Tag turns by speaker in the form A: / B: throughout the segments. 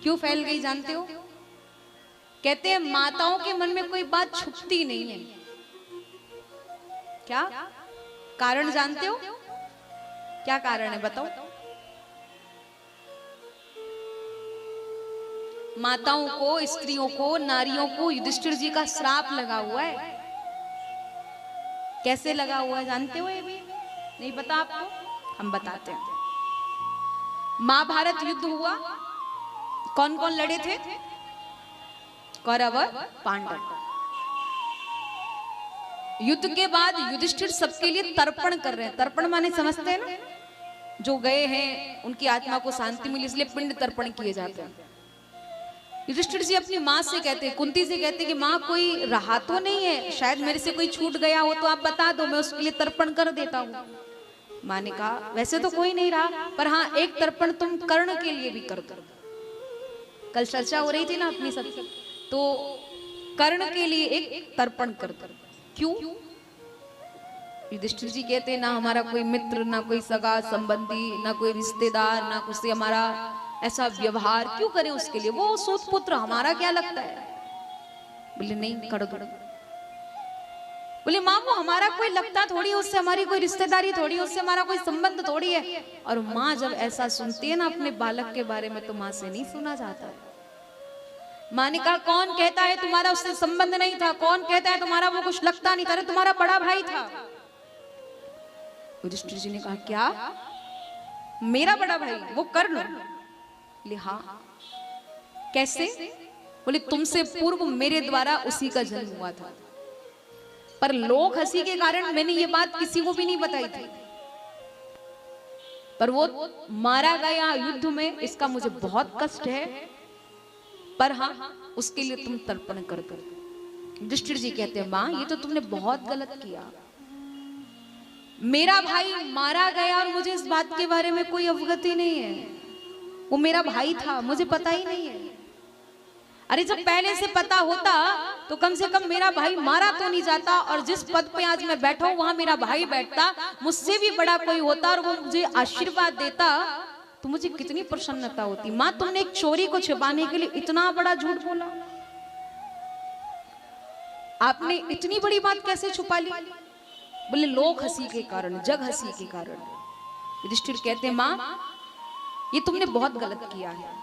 A: क्यों फैल गई जानते हो? कहते हैं माताओं के मन में कोई बात छुपती नहीं है। क्या कारण जानते हो? क्या कारण है बताओ? माताओं को, स्त्रियों को, नारियों को युधिष्ठिर जी का श्राप लगा हुआ है। कैसे लगा हुआ है जानते हो? ये भी नहीं पता आपको? हम बताते हैं। महाभारत युद्ध हुआ, कौन कौन लड़े थे? कौरव और पांडव। युद्ध के बाद युधिष्ठिर सबके लिए तर्पण कर रहे हैं। तर्पण माने समझते हैं ना? जो गए हैं उनकी आत्मा को शांति मिली, इसलिए पिंड तर्पण किए जाते हैं। युधिष्ठिर जी अपनी माँ से कहते हैं, कुंती से कहते हैं कि माँ कोई रहा तो नहीं है, शायद मेरे से कोई छूट गया हो तो आप बता दो, मैं उसके लिए तर्पण कर देता हूँ। माँ ने कहा वैसे तो कोई नहीं रहा, पर हाँ एक तर्पण तुम कर्ण के लिए भी कर दो। कल चर्चा हो रही थी ना अपनी सबकी, तो कर्ण के लिए एक तर्पण कर दो। क्यों? युधिष्ठिर जी कहते हैं ना हमारा कोई मित्र, ना कोई सगा संबंधी, ना कोई रिश्तेदार, ना कुछ हमारा ऐसा व्यवहार, क्यों करें उसके लिए? वो सूत पुत्र, हमारा क्या लगता है? बोले नहीं कर दो। बोले माँ वो हमारा कोई लगता थोड़ी है, उससे हमारी कोई रिश्तेदारी थोड़ी है, उससे हमारा कोई संबंध थोड़ी है। और माँ जब ऐसा सुनती है ना अपने बालक के बारे में, तो माँ से नहीं सुना जाता है। माँ ने कहा कौन कहता है तुम्हारा उससे संबंध नहीं था? कौन कहता है तुम्हारा वो कुछ लगता नहीं था? अरे तुम्हारा बड़ा भाई था। युधिष्ठिर जी ने कहा क्या? मेरा बड़ा भाई वो कर्ण? बोले हाँ। कैसे? बोले तुमसे पूर्व मेरे द्वारा उसी का जन्म हुआ था, पर लोक हंसी के कारण मैंने ये बात किसी को भी नहीं बताई थी, पर वो मारा गया युद्ध में, इसका मुझे बहुत कष्ट है, पर हाँ उसके लिए तुम तर्पण कर दो। युधिष्ठिर जी कहते हैं माँ ये तो तुमने बहुत गलत किया। मेरा भाई मारा गया और मुझे इस बात के बारे में कोई अवगति नहीं है। वो मेरा भाई था, मुझे पता ही नहीं है। अरे जब पहले से पता होता तो कम से कम मेरा भाई मारा तो नहीं जाता, और जिस पद पे आज मैं बैठा हूं वहां मेरा भाई बैठता, मुझसे भी बड़ा कोई होता और वो मुझे आशीर्वाद देता, तो मुझे कितनी प्रसन्नता होती। माँ तुमने एक चोरी को छिपाने के लिए इतना बड़ा झूठ बोला, आपने इतनी बड़ी बात कैसे छुपा ली? बोले लोक हंसी के कारण, जग हंसी के कारण। युधिष्ठिर कहते हैं माँ ये तुमने बहुत गलत किया है।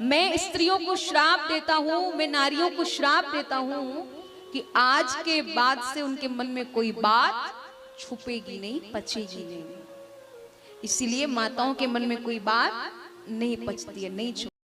A: मैं स्त्रियों को श्राप देता हूं, मैं नारियों को श्राप देता हूं कि आज के बाद से उनके मन में कोई बात छुपेगी नहीं, पचेगी नहीं। इसीलिए माताओं के मन में कोई बात नहीं पचती है, नहीं छुपती।